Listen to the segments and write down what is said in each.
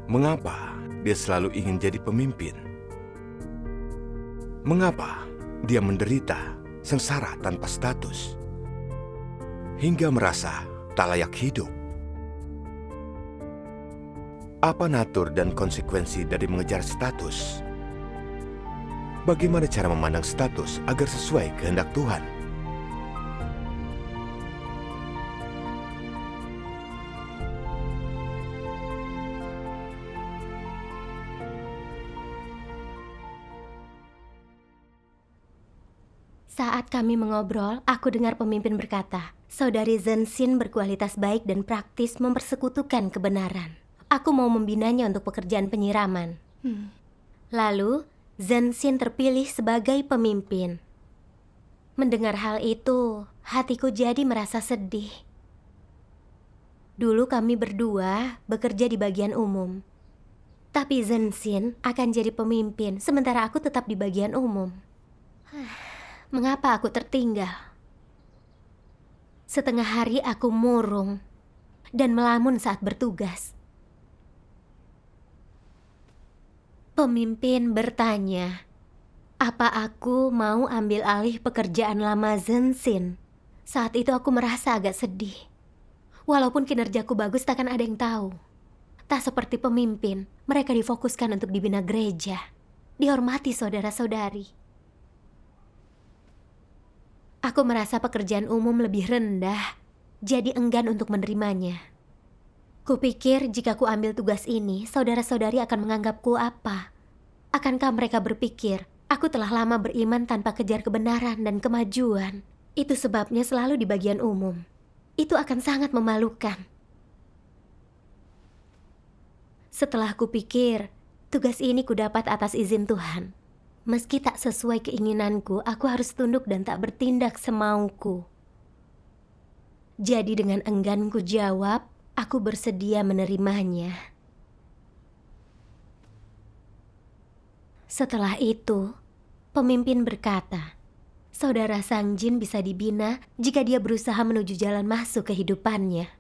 Mengapa dia selalu ingin jadi pemimpin? Mengapa dia menderita sengsara tanpa status, hingga merasa tak layak hidup? Apa natur dan konsekuensi dari mengejar status? Bagaimana cara memandang status agar sesuai kehendak Tuhan? Saat kami mengobrol, aku dengar pemimpin berkata, Saudari Zhenxin berkualitas baik dan praktis mempersekutukan kebenaran. Aku mau membinanya untuk pekerjaan penyiraman. Lalu, Zhenxin terpilih sebagai pemimpin. Mendengar hal itu, hatiku jadi merasa sedih. Dulu kami berdua bekerja di bagian umum. Tapi Zhenxin akan jadi pemimpin, sementara aku tetap di bagian umum. Mengapa aku tertinggal? Setengah hari aku murung dan melamun saat bertugas. Pemimpin bertanya, apa aku mau ambil alih pekerjaan lama Zhenxin? Saat itu aku merasa agak sedih. Walaupun kinerjaku bagus, takkan ada yang tahu. Tak seperti pemimpin, mereka difokuskan untuk dibina gereja, dihormati saudara-saudari. Aku merasa pekerjaan umum lebih rendah, jadi enggan untuk menerimanya. Kupikir jika ku ambil tugas ini, saudara-saudari akan menganggapku apa? Akankah mereka berpikir, aku telah lama beriman tanpa kejar kebenaran dan kemajuan? Itu sebabnya selalu di bagian umum. Itu akan sangat memalukan. Setelah kupikir, tugas ini kudapat atas izin Tuhan. Meski tak sesuai keinginanku, aku harus tunduk dan tak bertindak semauku. Jadi dengan enggan ku jawab, aku bersedia menerimanya. Setelah itu, pemimpin berkata, Saudara Sang Jin bisa dibina jika dia berusaha menuju jalan masuk kehidupannya.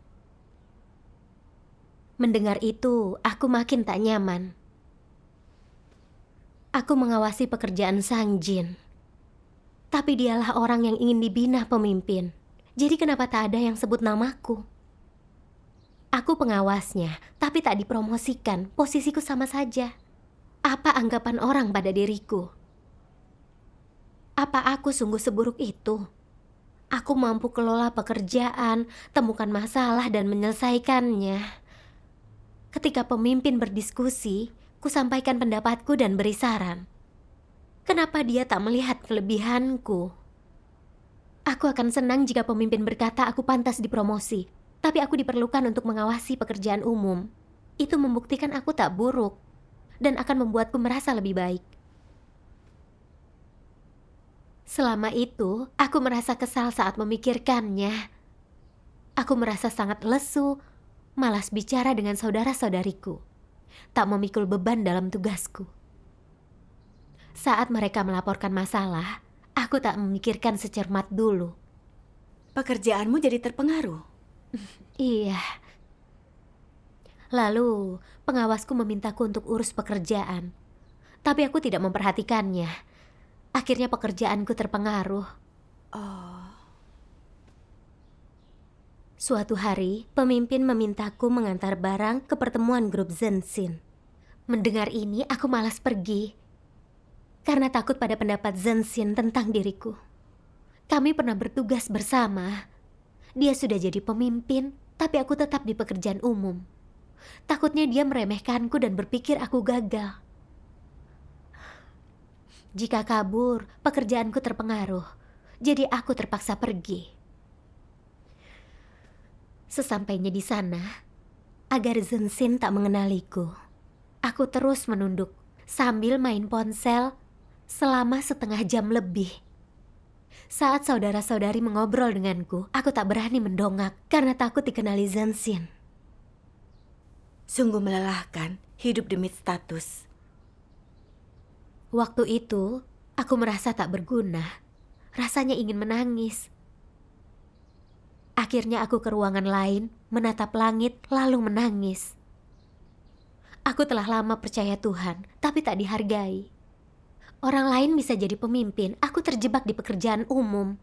Mendengar itu, aku makin tak nyaman. Aku mengawasi pekerjaan Sang Jin. Tapi dialah orang yang ingin dibina pemimpin. Jadi kenapa tak ada yang sebut namaku? Aku pengawasnya, tapi tak dipromosikan. Posisiku sama saja. Apa anggapan orang pada diriku? Apa aku sungguh seburuk itu? Aku mampu kelola pekerjaan, temukan masalah dan menyelesaikannya. Ketika pemimpin berdiskusi, ku sampaikan pendapatku dan beri saran. Kenapa dia tak melihat kelebihanku? Aku akan senang jika pemimpin berkata aku pantas dipromosi, tapi aku diperlukan untuk mengawasi pekerjaan umum. Itu membuktikan aku tak buruk dan akan membuatku merasa lebih baik. Selama itu, aku merasa kesal saat memikirkannya. Aku merasa sangat lesu, malas bicara dengan saudara-saudariku. Tak memikul beban dalam tugasku. Saat mereka melaporkan masalah, aku tak memikirkan secermat dulu. Pekerjaanmu jadi terpengaruh? Iya. Lalu, pengawasku memintaku untuk urus pekerjaan. Tapi aku tidak memperhatikannya. Akhirnya pekerjaanku terpengaruh. Suatu hari, pemimpin memintaku mengantar barang ke pertemuan grup Zhenxin. Mendengar ini, aku malas pergi. Karena takut pada pendapat Zhenxin tentang diriku. Kami pernah bertugas bersama. Dia sudah jadi pemimpin, tapi aku tetap di pekerjaan umum. Takutnya dia meremehkanku dan berpikir aku gagal. Jika kabur, pekerjaanku terpengaruh. Jadi aku terpaksa pergi. Sesampainya di sana, agar Zhenxin tak mengenaliku, aku terus menunduk sambil main ponsel selama setengah jam lebih. Saat saudara-saudari mengobrol denganku, aku tak berani mendongak karena takut dikenali Zhenxin. Sungguh melelahkan hidup demi status. Waktu itu, aku merasa tak berguna. Rasanya ingin menangis. Akhirnya aku ke ruangan lain, menatap langit, lalu menangis. Aku telah lama percaya Tuhan, tapi tak dihargai. Orang lain bisa jadi pemimpin, aku terjebak di pekerjaan umum.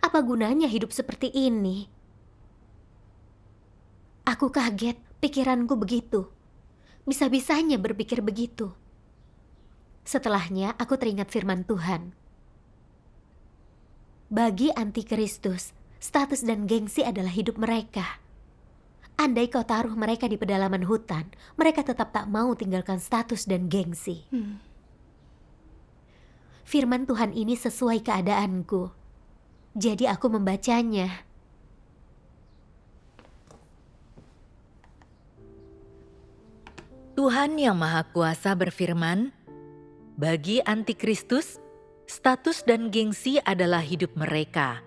Apa gunanya hidup seperti ini? Aku kaget, pikiranku begitu. Bisa-bisanya berpikir begitu. Setelahnya, aku teringat firman Tuhan. Bagi antikristus, status dan gengsi adalah hidup mereka. Andai kau taruh mereka di pedalaman hutan, mereka tetap tak mau tinggalkan status dan gengsi. Firman Tuhan ini sesuai keadaanku. Jadi aku membacanya. Tuhan Yang Maha Kuasa berfirman, bagi antikristus, status dan gengsi adalah hidup mereka.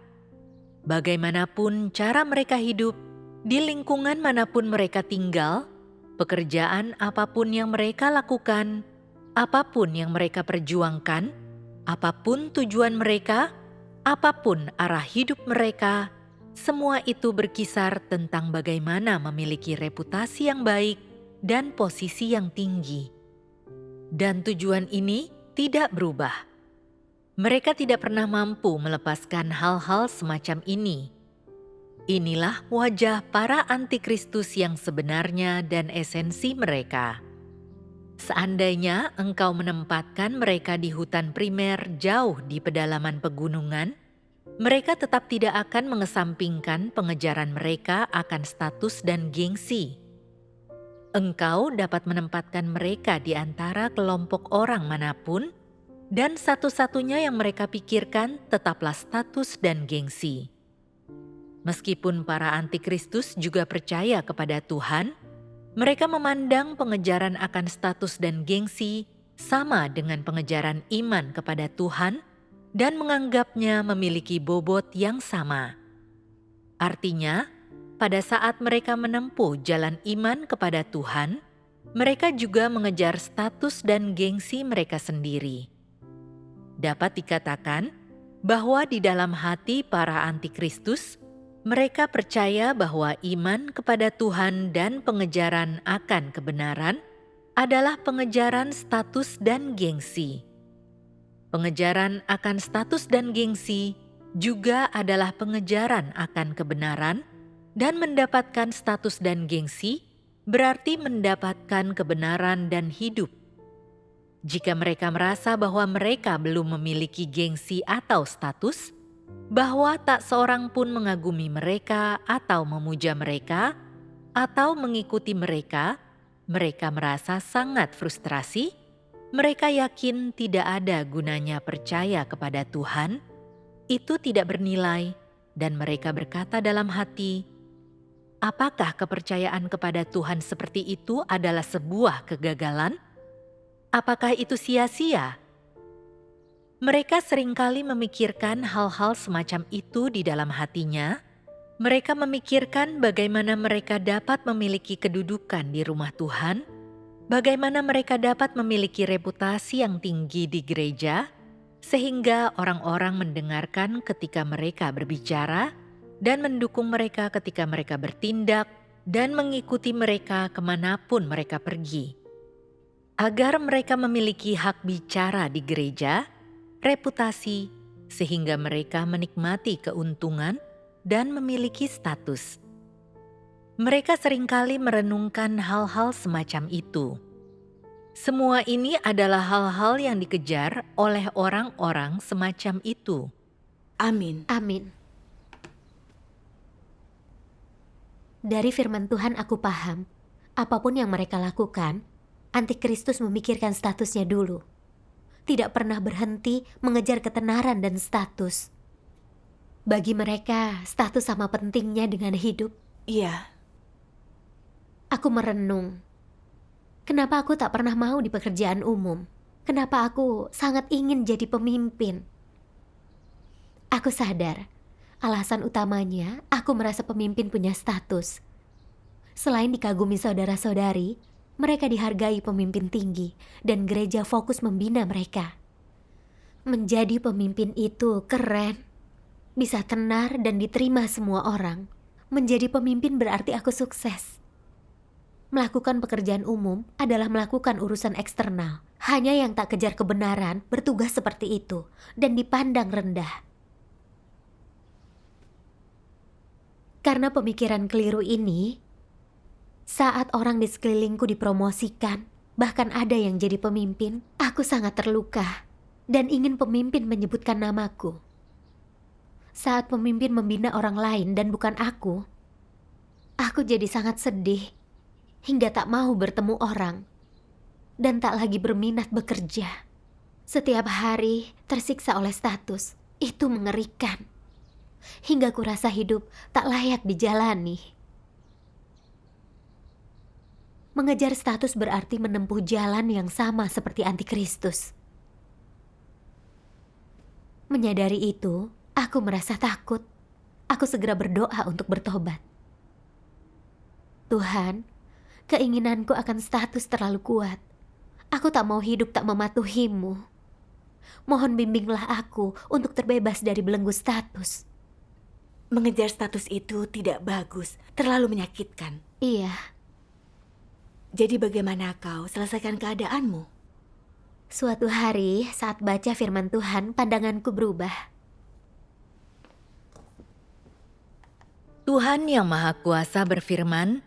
Bagaimanapun cara mereka hidup, di lingkungan manapun mereka tinggal, pekerjaan apapun yang mereka lakukan, apapun yang mereka perjuangkan, apapun tujuan mereka, apapun arah hidup mereka, semua itu berkisar tentang bagaimana memiliki reputasi yang baik dan posisi yang tinggi. Dan tujuan ini tidak berubah. Mereka tidak pernah mampu melepaskan hal-hal semacam ini. Inilah wajah para antikristus yang sebenarnya dan esensi mereka. Seandainya engkau menempatkan mereka di hutan primer jauh di pedalaman pegunungan, mereka tetap tidak akan mengesampingkan pengejaran mereka akan status dan gengsi. Engkau dapat menempatkan mereka di antara kelompok orang manapun, dan satu-satunya yang mereka pikirkan tetaplah status dan gengsi. Meskipun para antikristus juga percaya kepada Tuhan, mereka memandang pengejaran akan status dan gengsi sama dengan pengejaran iman kepada Tuhan dan menganggapnya memiliki bobot yang sama. Artinya, pada saat mereka menempuh jalan iman kepada Tuhan, mereka juga mengejar status dan gengsi mereka sendiri. Dapat dikatakan bahwa di dalam hati para antikristus, mereka percaya bahwa iman kepada Tuhan dan pengejaran akan kebenaran adalah pengejaran status dan gengsi. Pengejaran akan status dan gengsi juga adalah pengejaran akan kebenaran, dan mendapatkan status dan gengsi berarti mendapatkan kebenaran dan hidup. Jika mereka merasa bahwa mereka belum memiliki gengsi atau status, bahwa tak seorang pun mengagumi mereka atau memuja mereka, atau mengikuti mereka, mereka merasa sangat frustrasi. Mereka yakin tidak ada gunanya percaya kepada Tuhan, itu tidak bernilai, dan mereka berkata dalam hati, apakah kepercayaan kepada Tuhan seperti itu adalah sebuah kegagalan? Apakah itu sia-sia? Mereka seringkali memikirkan hal-hal semacam itu di dalam hatinya. Mereka memikirkan bagaimana mereka dapat memiliki kedudukan di rumah Tuhan, bagaimana mereka dapat memiliki reputasi yang tinggi di gereja, sehingga orang-orang mendengarkan ketika mereka berbicara dan mendukung mereka ketika mereka bertindak dan mengikuti mereka kemanapun mereka pergi. Agar mereka memiliki hak bicara di gereja, reputasi, sehingga mereka menikmati keuntungan dan memiliki status. Mereka seringkali merenungkan hal-hal semacam itu. Semua ini adalah hal-hal yang dikejar oleh orang-orang semacam itu. Amin. Amin. Dari firman Tuhan aku paham, apapun yang mereka lakukan, antikristus memikirkan statusnya dulu. Tidak pernah berhenti mengejar ketenaran dan status. Bagi mereka, status sama pentingnya dengan hidup. Iya. Aku merenung. Kenapa aku tak pernah mau di pekerjaan umum? Kenapa aku sangat ingin jadi pemimpin? Aku sadar, alasan utamanya aku merasa pemimpin punya status. Selain dikagumi saudara-saudari, mereka dihargai pemimpin tinggi dan gereja fokus membina mereka. Menjadi pemimpin itu keren. Bisa tenar dan diterima semua orang. Menjadi pemimpin berarti aku sukses. Melakukan pekerjaan umum adalah melakukan urusan eksternal. Hanya yang tak kejar kebenaran bertugas seperti itu dan dipandang rendah. Karena pemikiran keliru ini, saat orang di sekelilingku dipromosikan, bahkan ada yang jadi pemimpin, aku sangat terluka dan ingin pemimpin menyebutkan namaku. Saat pemimpin membina orang lain dan bukan aku jadi sangat sedih hingga tak mau bertemu orang dan tak lagi berminat bekerja. Setiap hari tersiksa oleh status, itu mengerikan. Hingga kurasa hidup tak layak dijalani. Mengejar status berarti menempuh jalan yang sama seperti antikristus. Menyadari itu, aku merasa takut. Aku segera berdoa untuk bertobat. Tuhan, keinginanku akan status terlalu kuat. Aku tak mau hidup tak mematuhimu. Mohon bimbinglah aku untuk terbebas dari belenggu status. Mengejar status itu tidak bagus, terlalu menyakitkan. Iya. Jadi bagaimana kau selesaikan keadaanmu? Suatu hari saat baca firman Tuhan, pandanganku berubah. Tuhan Yang Maha Kuasa berfirman,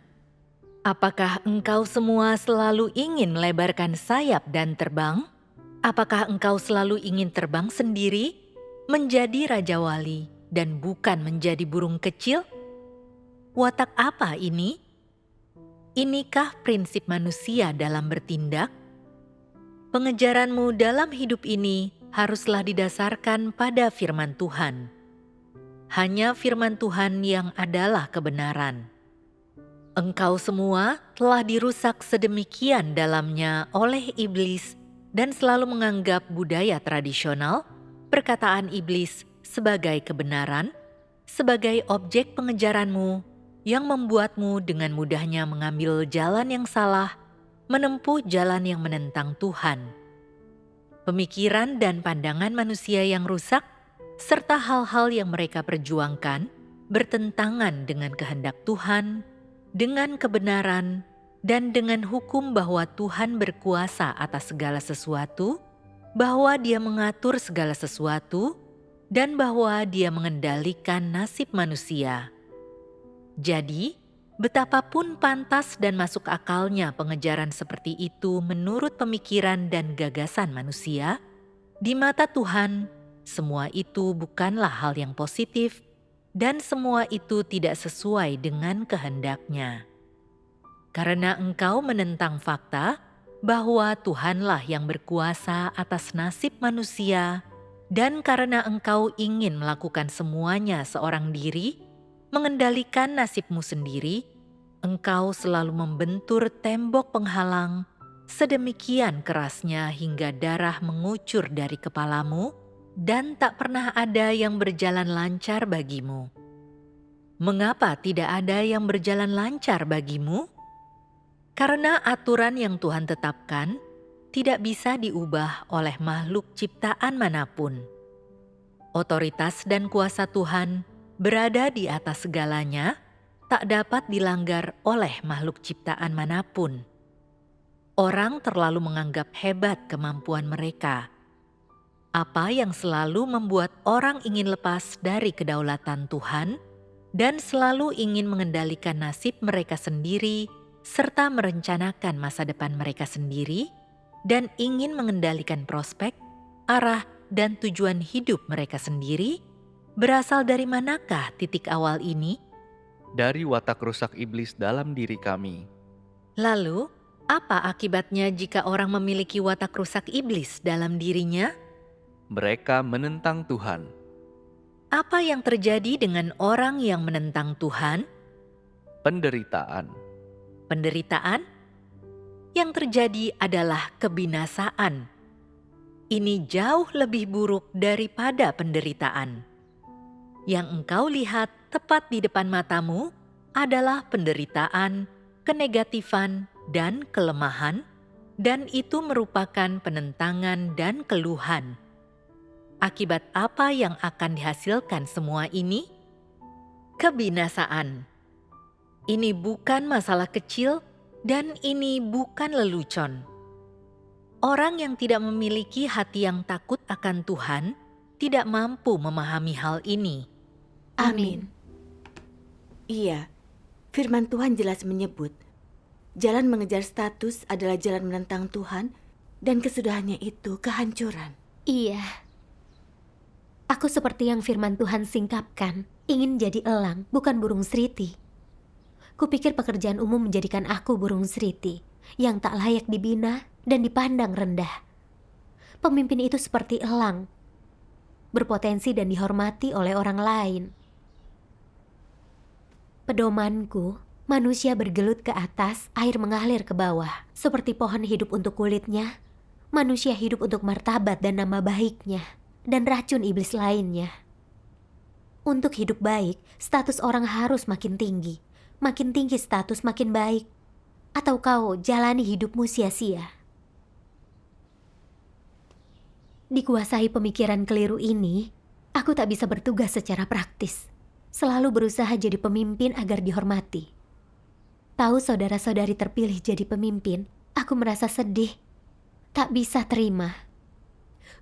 "Apakah engkau semua selalu ingin melebarkan sayap dan terbang? Apakah engkau selalu ingin terbang sendiri, menjadi raja wali, dan bukan menjadi burung kecil? Watak apa ini? Inikah prinsip manusia dalam bertindak? Pengejaranmu dalam hidup ini haruslah didasarkan pada firman Tuhan. Hanya firman Tuhan yang adalah kebenaran. Engkau semua telah dirusak sedemikian dalamnya oleh iblis dan selalu menganggap budaya tradisional, perkataan iblis sebagai kebenaran, sebagai objek pengejaranmu yang membuatmu dengan mudahnya mengambil jalan yang salah, menempuh jalan yang menentang Tuhan. Pemikiran dan pandangan manusia yang rusak, serta hal-hal yang mereka perjuangkan, bertentangan dengan kehendak Tuhan, dengan kebenaran, dan dengan hukum bahwa Tuhan berkuasa atas segala sesuatu, bahwa Dia mengatur segala sesuatu, dan bahwa Dia mengendalikan nasib manusia. Jadi, betapapun pantas dan masuk akalnya pengejaran seperti itu menurut pemikiran dan gagasan manusia, di mata Tuhan, semua itu bukanlah hal yang positif dan semua itu tidak sesuai dengan kehendak-Nya. Karena engkau menentang fakta bahwa Tuhanlah yang berkuasa atas nasib manusia, dan karena engkau ingin melakukan semuanya seorang diri, mengendalikan nasibmu sendiri, engkau selalu membentur tembok penghalang sedemikian kerasnya hingga darah mengucur dari kepalamu, dan tak pernah ada yang berjalan lancar bagimu. Mengapa tidak ada yang berjalan lancar bagimu? Karena aturan yang Tuhan tetapkan tidak bisa diubah oleh makhluk ciptaan manapun. Otoritas dan kuasa Tuhan berada di atas segalanya, tak dapat dilanggar oleh makhluk ciptaan manapun. Orang terlalu menganggap hebat kemampuan mereka. Apa yang selalu membuat orang ingin lepas dari kedaulatan Tuhan dan selalu ingin mengendalikan nasib mereka sendiri serta merencanakan masa depan mereka sendiri dan ingin mengendalikan prospek, arah, dan tujuan hidup mereka sendiri? Berasal dari manakah titik awal ini? Dari watak rusak iblis dalam diri kami. Lalu, apa akibatnya jika orang memiliki watak rusak iblis dalam dirinya? Mereka menentang Tuhan. Apa yang terjadi dengan orang yang menentang Tuhan? Penderitaan. Penderitaan? Yang terjadi adalah kebinasaan. Ini jauh lebih buruk daripada penderitaan. Yang engkau lihat tepat di depan matamu adalah penderitaan, kenegatifan, dan kelemahan, dan itu merupakan penentangan dan keluhan. Akibat apa yang akan dihasilkan semua ini? Kebinasaan. Ini bukan masalah kecil, Dan ini bukan lelucon. Orang yang tidak memiliki hati yang takut akan Tuhan tidak mampu memahami hal ini. Amin. Iya, firman Tuhan jelas menyebut, jalan mengejar status adalah jalan menentang Tuhan, dan kesudahannya itu kehancuran. Iya. Aku seperti yang firman Tuhan singkapkan, ingin jadi elang, bukan burung seriti. Kupikir pekerjaan umum menjadikan aku burung seriti, yang tak layak dibina dan dipandang rendah. Pemimpin itu seperti elang, berpotensi dan dihormati oleh orang lain. Pedomanku, manusia bergelut ke atas, air mengalir ke bawah. Seperti pohon hidup untuk kulitnya, manusia hidup untuk martabat dan nama baiknya, dan racun iblis lainnya. Untuk hidup baik, status orang harus makin tinggi. Makin tinggi status, makin baik. Atau kau jalani hidupmu sia-sia. Dikuasai pemikiran keliru ini, aku tak bisa bertugas secara praktis. Selalu berusaha jadi pemimpin agar dihormati. Tahu saudara-saudari terpilih jadi pemimpin, aku merasa sedih. Tak bisa terima.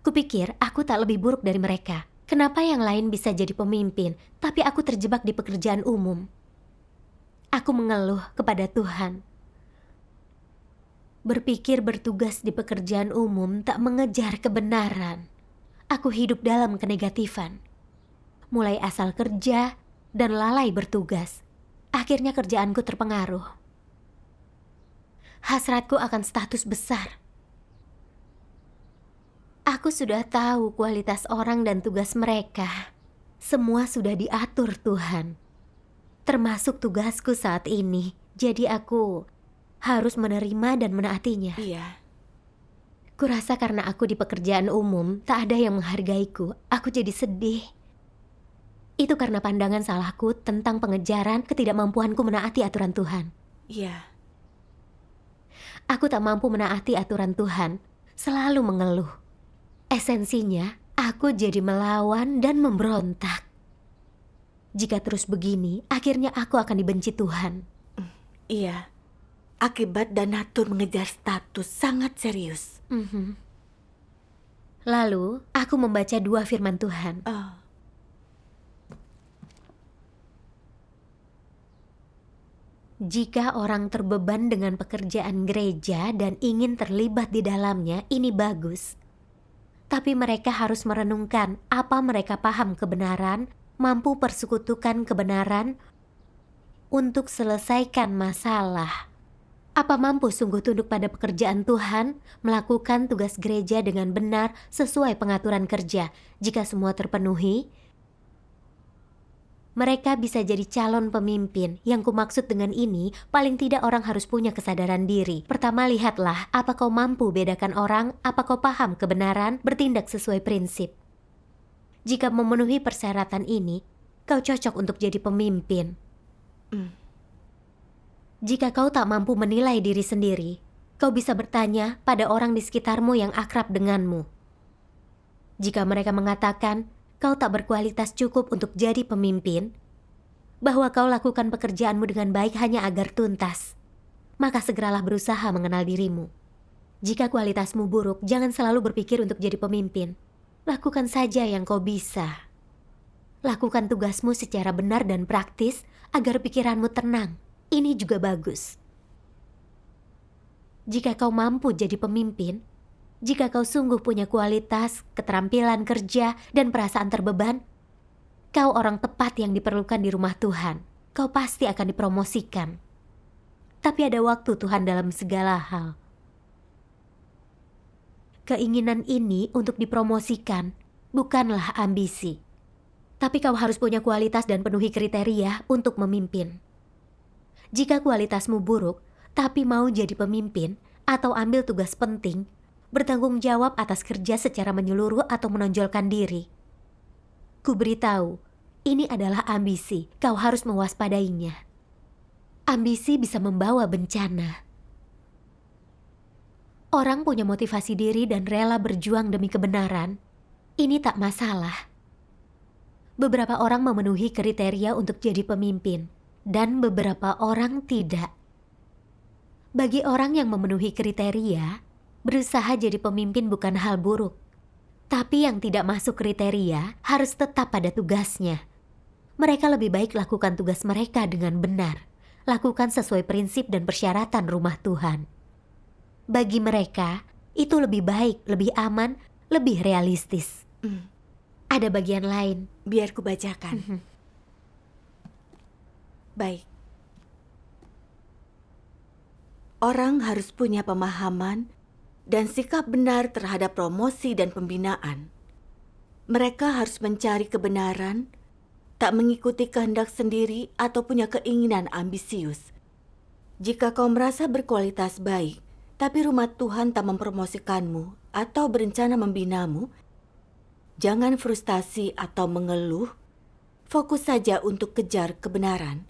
Kupikir aku tak lebih buruk dari mereka. Kenapa yang lain bisa jadi pemimpin, tapi aku terjebak di pekerjaan umum? Aku mengeluh kepada Tuhan. Berpikir bertugas di pekerjaan umum tak mengejar kebenaran. Aku hidup dalam kenegatifan. Mulai asal kerja dan lalai bertugas. Akhirnya kerjaanku terpengaruh. Hasratku akan status besar. Aku sudah tahu kualitas orang dan tugas mereka. Semua sudah diatur Tuhan. Termasuk tugasku saat ini. Jadi aku harus menerima dan menaatinya. Iya. Kurasa karena aku di pekerjaan umum, tak ada yang menghargaiku. Aku jadi sedih. Itu karena pandangan salahku tentang pengejaran ketidakmampuanku menaati aturan Tuhan. Iya. Aku tak mampu menaati aturan Tuhan, selalu mengeluh. Esensinya, aku jadi melawan dan memberontak. Jika terus begini, akhirnya aku akan dibenci Tuhan. Iya. Akibat dan natur mengejar status sangat serius. Lalu, aku membaca 2 firman Tuhan. Oh. Jika orang terbeban dengan pekerjaan gereja dan ingin terlibat di dalamnya, ini bagus. Tapi mereka harus merenungkan apa mereka paham kebenaran, mampu persekutukan kebenaran untuk selesaikan masalah. Apa mampu sungguh tunduk pada pekerjaan Tuhan, melakukan tugas gereja dengan benar sesuai pengaturan kerja. Jika semua terpenuhi, mereka bisa jadi calon pemimpin. Yang kumaksud dengan ini, paling tidak orang harus punya kesadaran diri. Pertama, lihatlah apa kau mampu bedakan orang, apa kau paham kebenaran, bertindak sesuai prinsip. Jika memenuhi persyaratan ini, kau cocok untuk jadi pemimpin. Jika kau tak mampu menilai diri sendiri, kau bisa bertanya pada orang di sekitarmu yang akrab denganmu. Jika mereka mengatakan kau tak berkualitas cukup untuk jadi pemimpin, bahwa kau lakukan pekerjaanmu dengan baik hanya agar tuntas, maka segeralah berusaha mengenal dirimu. Jika kualitasmu buruk, jangan selalu berpikir untuk jadi pemimpin. Lakukan saja yang kau bisa. Lakukan tugasmu secara benar dan praktis agar pikiranmu tenang. Ini juga bagus. Jika kau mampu jadi pemimpin, jika kau sungguh punya kualitas, keterampilan kerja, dan perasaan terbeban, kau orang tepat yang diperlukan di rumah Tuhan. Kau pasti akan dipromosikan. Tapi ada waktu Tuhan dalam segala hal. Keinginan ini untuk dipromosikan bukanlah ambisi. Tapi kau harus punya kualitas dan penuhi kriteria untuk memimpin. Jika kualitasmu buruk, tapi mau jadi pemimpin atau ambil tugas penting, bertanggung jawab atas kerja secara menyeluruh atau menonjolkan diri, kuberitahu, ini adalah ambisi, kau harus mewaspadainya. Ambisi bisa membawa bencana. Orang punya motivasi diri dan rela berjuang demi kebenaran, ini tak masalah. Beberapa orang memenuhi kriteria untuk jadi pemimpin, dan beberapa orang tidak. Bagi orang yang memenuhi kriteria, berusaha jadi pemimpin bukan hal buruk. Tapi yang tidak masuk kriteria harus tetap pada tugasnya. Mereka lebih baik lakukan tugas mereka dengan benar. Lakukan sesuai prinsip dan persyaratan rumah Tuhan. Bagi mereka, itu lebih baik, lebih aman, lebih realistis. Ada bagian lain. Biar ku bacakan. Baik. Orang harus punya pemahaman dan sikap benar terhadap promosi dan pembinaan. Mereka harus mencari kebenaran, tak mengikuti kehendak sendiri atau punya keinginan ambisius. Jika kau merasa berkualitas baik, tapi rumah Tuhan tak mempromosikanmu atau berencana membinamu, jangan frustasi atau mengeluh, fokus saja untuk kejar kebenaran.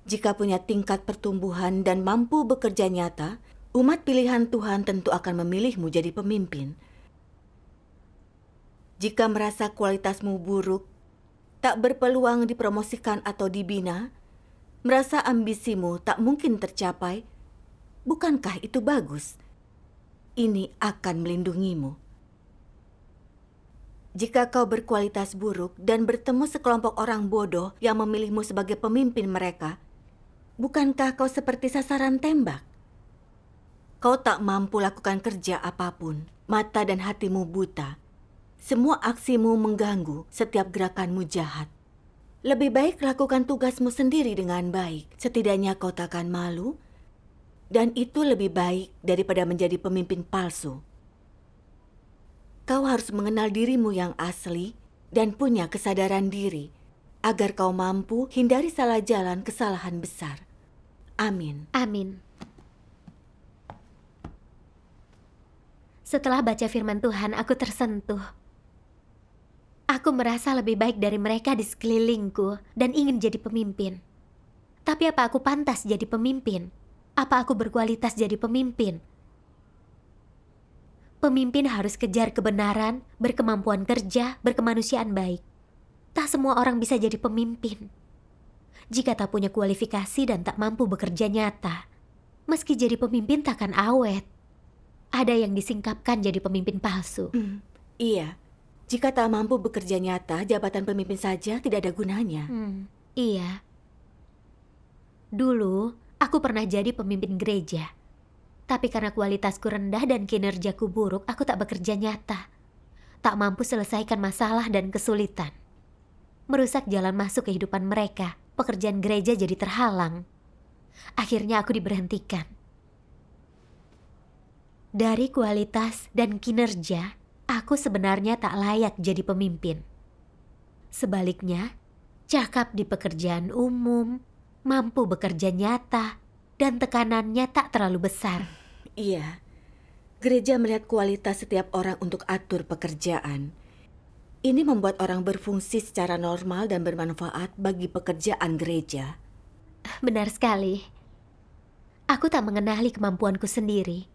Jika punya tingkat pertumbuhan dan mampu bekerja nyata, umat pilihan Tuhan tentu akan memilihmu jadi pemimpin. Jika merasa kualitasmu buruk, tak berpeluang dipromosikan atau dibina, merasa ambisimu tak mungkin tercapai, bukankah itu bagus? Ini akan melindungimu. Jika kau berkualitas buruk dan bertemu sekelompok orang bodoh yang memilihmu sebagai pemimpin mereka, bukankah kau seperti sasaran tembak? Kau tak mampu lakukan kerja apapun, mata dan hatimu buta. Semua aksimu mengganggu, setiap gerakanmu jahat. Lebih baik lakukan tugasmu sendiri dengan baik, setidaknya kau takkan malu. Dan itu lebih baik daripada menjadi pemimpin palsu. Kau harus mengenal dirimu yang asli dan punya kesadaran diri, agar kau mampu hindari salah jalan kesalahan besar. Amin. Amin. Setelah baca firman Tuhan, aku tersentuh. Aku merasa lebih baik dari mereka di sekelilingku dan ingin jadi pemimpin. Tapi apa aku pantas jadi pemimpin? Apa aku berkualitas jadi pemimpin? Pemimpin harus kejar kebenaran, berkemampuan kerja, berkemanusiaan baik. Tak semua orang bisa jadi pemimpin. Jika tak punya kualifikasi dan tak mampu bekerja nyata, meski jadi pemimpin takkan awet. Ada yang disingkapkan jadi pemimpin palsu. Iya, jika tak mampu bekerja nyata, jabatan pemimpin saja tidak ada gunanya. Iya. Dulu, aku pernah jadi pemimpin gereja. Tapi karena kualitasku rendah dan kinerjaku buruk, aku tak bekerja nyata. Tak mampu selesaikan masalah dan kesulitan. Merusak jalan masuk kehidupan mereka, pekerjaan gereja jadi terhalang. Akhirnya aku diberhentikan. Dari kualitas dan kinerja, aku sebenarnya tak layak jadi pemimpin. Sebaliknya, cakap di pekerjaan umum, mampu bekerja nyata, dan tekanannya tak terlalu besar. Iya, gereja melihat kualitas setiap orang untuk atur pekerjaan. Ini membuat orang berfungsi secara normal dan bermanfaat bagi pekerjaan gereja. Benar sekali. Aku tak mengenali kemampuanku sendiri.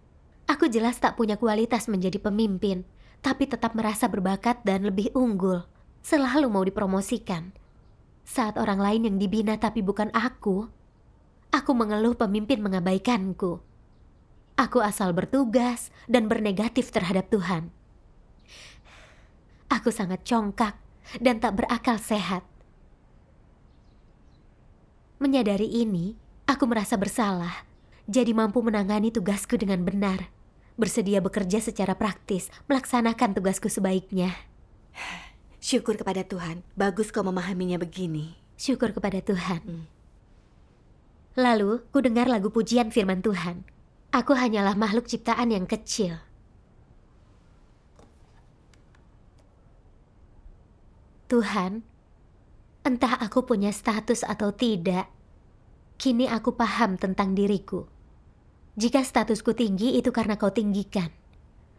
Aku jelas tak punya kualitas menjadi pemimpin, tapi tetap merasa berbakat dan lebih unggul. Selalu mau dipromosikan. Saat orang lain yang dibina tapi bukan aku mengeluh pemimpin mengabaikanku. Aku asal bertugas dan bernegatif terhadap Tuhan. Aku sangat congkak dan tak berakal sehat. Menyadari ini, aku merasa bersalah, jadi mampu menangani tugasku dengan benar, bersedia bekerja secara praktis, melaksanakan tugasku sebaiknya. Syukur kepada Tuhan, bagus kau memahaminya begini. Syukur kepada Tuhan. Lalu, ku dengar lagu pujian firman Tuhan. Aku hanyalah makhluk ciptaan yang kecil. Tuhan, entah aku punya status atau tidak, kini aku paham tentang diriku. Jika statusku tinggi, itu karena kau tinggikan.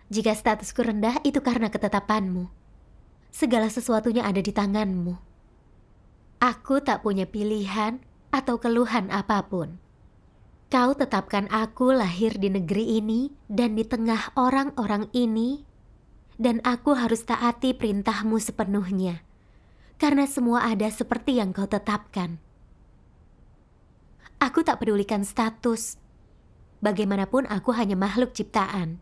Jika statusku rendah, itu karena ketetapanmu. Segala sesuatunya ada di tanganmu. Aku tak punya pilihan atau keluhan apapun. Kau tetapkan aku lahir di negeri ini dan di tengah orang-orang ini, dan aku harus taati perintahmu sepenuhnya, karena semua ada seperti yang kau tetapkan. Aku tak pedulikan status, bagaimanapun aku hanya makhluk ciptaan.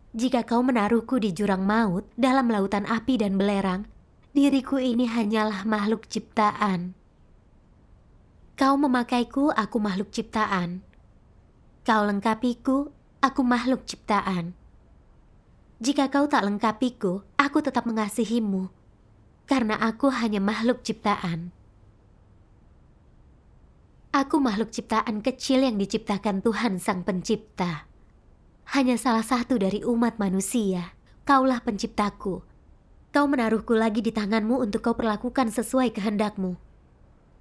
Jika kau menaruhku di jurang maut dalam lautan api dan belerang, diriku ini hanyalah makhluk ciptaan. Kau memakaiku, aku makhluk ciptaan. Kau lengkapiku, aku makhluk ciptaan. Jika kau tak lengkapiku, aku tetap mengasihimu, karena aku hanya makhluk ciptaan. Aku makhluk ciptaan kecil yang diciptakan Tuhan Sang Pencipta. Hanya salah satu dari umat manusia. Kaulah penciptaku. Kau menaruhku lagi di tanganmu untuk kau perlakukan sesuai kehendakmu.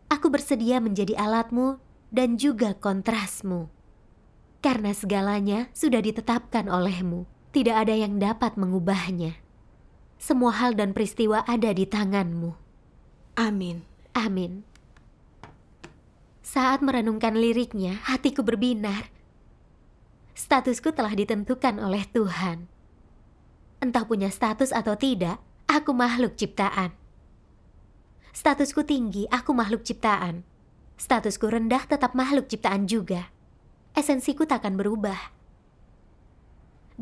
Aku bersedia menjadi alatmu dan juga kontrasmu. Karena segalanya sudah ditetapkan olehmu. Tidak ada yang dapat mengubahnya. Semua hal dan peristiwa ada di tanganmu. Amin. Amin. Saat merenungkan liriknya, hatiku berbinar. Statusku telah ditentukan oleh Tuhan. Entah punya status atau tidak, aku makhluk ciptaan. Statusku tinggi, aku makhluk ciptaan. Statusku rendah, tetap makhluk ciptaan juga. Esensiku takkan berubah.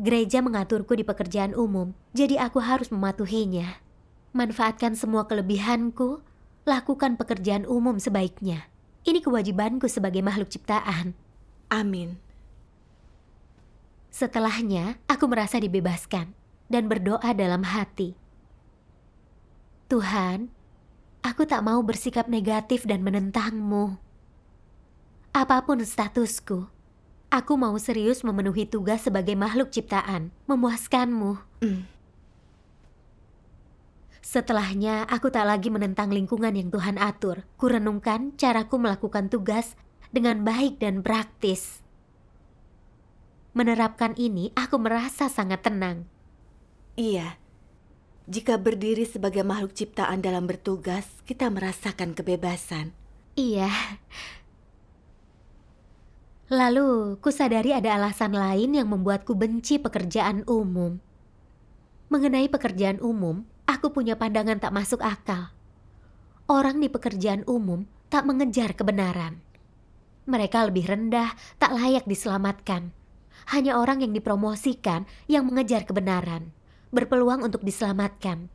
Gereja mengaturku di pekerjaan umum, jadi aku harus mematuhinya. Manfaatkan semua kelebihanku, lakukan pekerjaan umum sebaiknya. Ini kewajibanku sebagai makhluk ciptaan. Amin. Setelahnya, aku merasa dibebaskan dan berdoa dalam hati. Tuhan, aku tak mau bersikap negatif dan menentangmu. Apapun statusku, aku mau serius memenuhi tugas sebagai makhluk ciptaan, memuaskanmu. Setelahnya, aku tak lagi menentang lingkungan yang Tuhan atur. Kurenungkan caraku melakukan tugas dengan baik dan praktis. Menerapkan ini, aku merasa sangat tenang. Iya. Jika berdiri sebagai makhluk ciptaan dalam bertugas, kita merasakan kebebasan. Iya. Lalu, kusadari ada alasan lain yang membuatku benci pekerjaan umum. Mengenai pekerjaan umum, aku punya pandangan tak masuk akal. Orang di pekerjaan umum tak mengejar kebenaran. Mereka lebih rendah, tak layak diselamatkan. Hanya orang yang dipromosikan yang mengejar kebenaran, berpeluang untuk diselamatkan.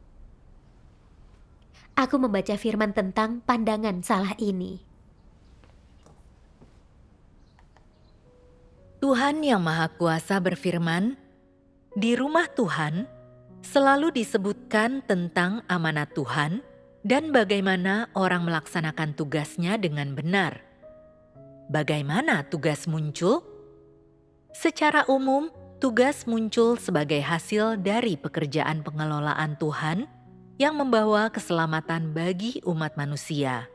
Aku membaca firman tentang pandangan salah ini. Tuhan Yang Maha Kuasa berfirman, di rumah Tuhan selalu disebutkan tentang amanat Tuhan dan bagaimana orang melaksanakan tugasnya dengan benar. Bagaimana tugas muncul? Secara umum, tugas muncul sebagai hasil dari pekerjaan pengelolaan Tuhan yang membawa keselamatan bagi umat manusia.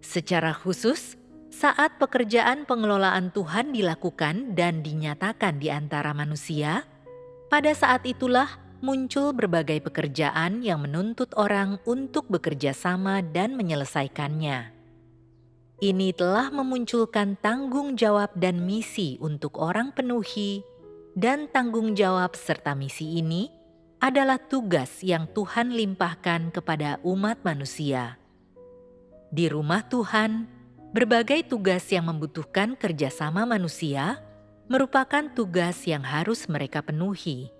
Secara khusus, saat pekerjaan pengelolaan Tuhan dilakukan dan dinyatakan di antara manusia, pada saat itulah muncul berbagai pekerjaan yang menuntut orang untuk bekerja sama dan menyelesaikannya. Ini telah memunculkan tanggung jawab dan misi untuk orang penuhi, dan tanggung jawab serta misi ini adalah tugas yang Tuhan limpahkan kepada umat manusia. Di rumah Tuhan, berbagai tugas yang membutuhkan kerjasama manusia merupakan tugas yang harus mereka penuhi.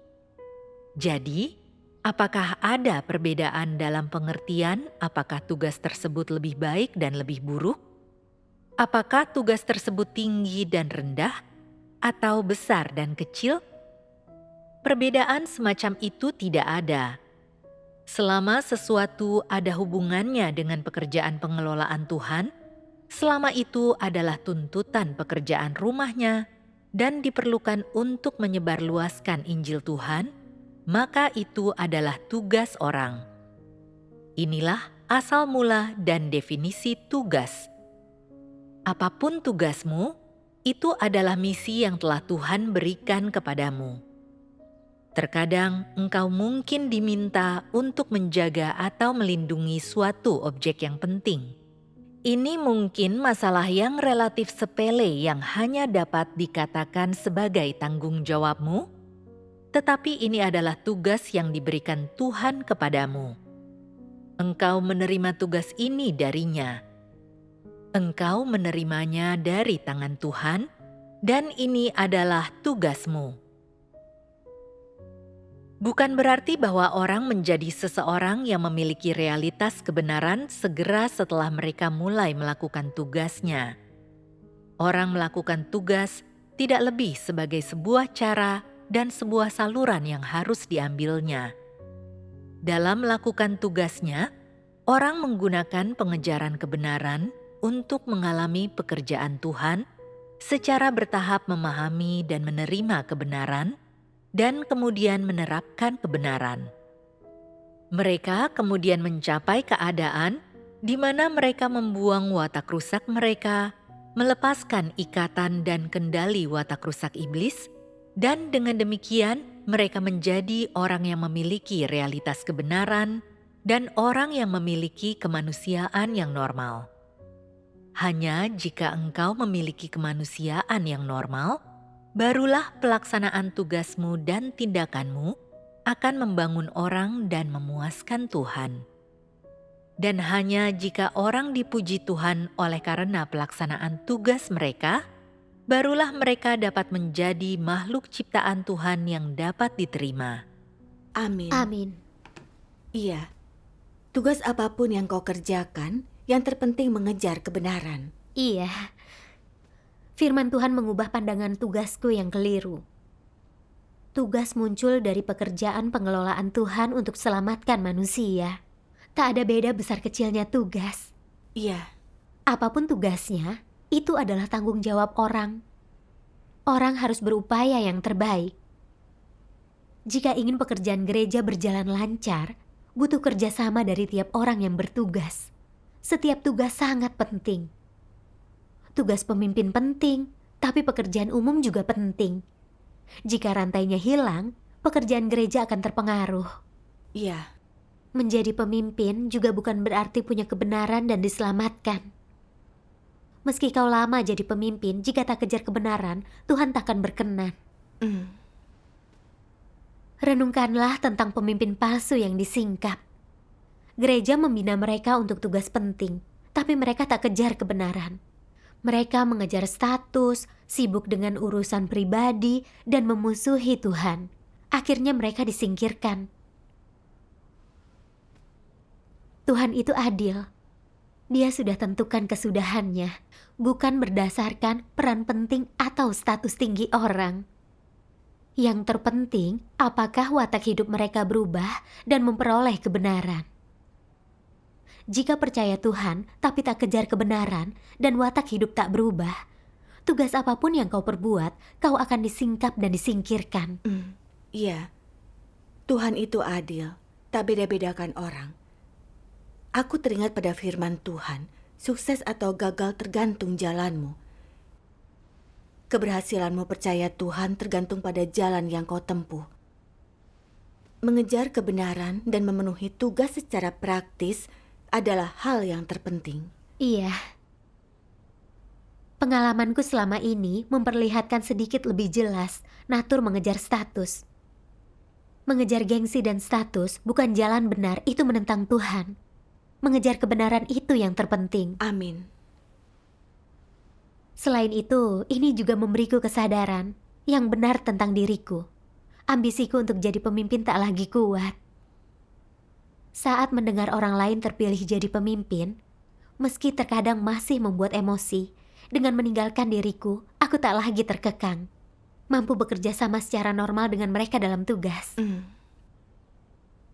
Jadi, apakah ada perbedaan dalam pengertian apakah tugas tersebut lebih baik dan lebih buruk? Apakah tugas tersebut tinggi dan rendah, atau besar dan kecil? Perbedaan semacam itu tidak ada. Selama sesuatu ada hubungannya dengan pekerjaan pengelolaan Tuhan, selama itu adalah tuntutan pekerjaan rumahnya dan diperlukan untuk menyebarluaskan Injil Tuhan, maka itu adalah tugas orang. Inilah asal mula dan definisi tugas. Apapun tugasmu, itu adalah misi yang telah Tuhan berikan kepadamu. Terkadang engkau mungkin diminta untuk menjaga atau melindungi suatu objek yang penting. Ini mungkin masalah yang relatif sepele yang hanya dapat dikatakan sebagai tanggung jawabmu, tetapi ini adalah tugas yang diberikan Tuhan kepadamu. Engkau menerima tugas ini darinya. Engkau menerimanya dari tangan Tuhan, dan ini adalah tugasmu. Bukan berarti bahwa orang menjadi seseorang yang memiliki realitas kebenaran segera setelah mereka mulai melakukan tugasnya. Orang melakukan tugas tidak lebih sebagai sebuah cara dan sebuah saluran yang harus diambilnya. Dalam melakukan tugasnya, orang menggunakan pengejaran kebenaran untuk mengalami pekerjaan Tuhan secara bertahap memahami dan menerima kebenaran, dan kemudian menerapkan kebenaran. Mereka kemudian mencapai keadaan di mana mereka membuang watak rusak mereka, melepaskan ikatan dan kendali watak rusak iblis, dan dengan demikian mereka menjadi orang yang memiliki realitas kebenaran dan orang yang memiliki kemanusiaan yang normal. Hanya jika engkau memiliki kemanusiaan yang normal, barulah pelaksanaan tugasmu dan tindakanmu akan membangun orang dan memuaskan Tuhan. Dan hanya jika orang dipuji Tuhan oleh karena pelaksanaan tugas mereka, barulah mereka dapat menjadi makhluk ciptaan Tuhan yang dapat diterima. Amin. Amin. Iya, tugas apapun yang kau kerjakan, yang terpenting mengejar kebenaran. Iya. Firman Tuhan mengubah pandangan tugasku yang keliru. Tugas muncul dari pekerjaan pengelolaan Tuhan untuk selamatkan manusia. Tak ada beda besar kecilnya tugas. Iya, Apapun tugasnya, itu adalah tanggung jawab orang. Orang harus berupaya yang terbaik. Jika ingin pekerjaan gereja berjalan lancar, butuh kerjasama dari tiap orang yang bertugas. Setiap tugas sangat penting. Tugas pemimpin penting, tapi pekerjaan umum juga penting. Jika rantainya hilang, pekerjaan gereja akan terpengaruh. iya, Menjadi pemimpin juga bukan berarti punya kebenaran dan diselamatkan. Meski kau lama jadi pemimpin, jika tak kejar kebenaran, Tuhan takkan berkenan. Renungkanlah tentang pemimpin palsu yang disingkap. Gereja membina mereka untuk tugas penting, tapi mereka tak kejar kebenaran. Mereka mengejar status, sibuk dengan urusan pribadi, dan memusuhi Tuhan. Akhirnya mereka disingkirkan. Tuhan itu adil. Dia sudah tentukan kesudahannya, bukan berdasarkan peran penting atau status tinggi orang. Yang terpenting, apakah watak hidup mereka berubah dan memperoleh kebenaran. Jika percaya Tuhan, tapi tak kejar kebenaran, dan watak hidup tak berubah, tugas apapun yang kau perbuat, kau akan disingkap dan disingkirkan. iya. Tuhan itu adil, tak beda-bedakan orang. Aku teringat pada firman Tuhan, sukses atau gagal tergantung jalanmu. Keberhasilanmu percaya Tuhan tergantung pada jalan yang kau tempuh. Mengejar kebenaran dan memenuhi tugas secara praktis adalah hal yang terpenting. Iya. Pengalamanku selama ini memperlihatkan sedikit lebih jelas natur mengejar status. Mengejar gengsi dan status bukan jalan benar, itu menentang Tuhan. Mengejar kebenaran itu yang terpenting. Amin. Selain itu, ini juga memberiku kesadaran yang benar tentang diriku. Ambisiku untuk jadi pemimpin tak lagi kuat. Saat mendengar orang lain terpilih jadi pemimpin, meski terkadang masih membuat emosi, dengan meninggalkan diriku, aku tak lagi terkekang. Mampu bekerja sama secara normal dengan mereka dalam tugas.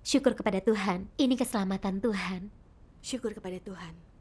Syukur kepada Tuhan, ini keselamatan Tuhan. Syukur kepada Tuhan.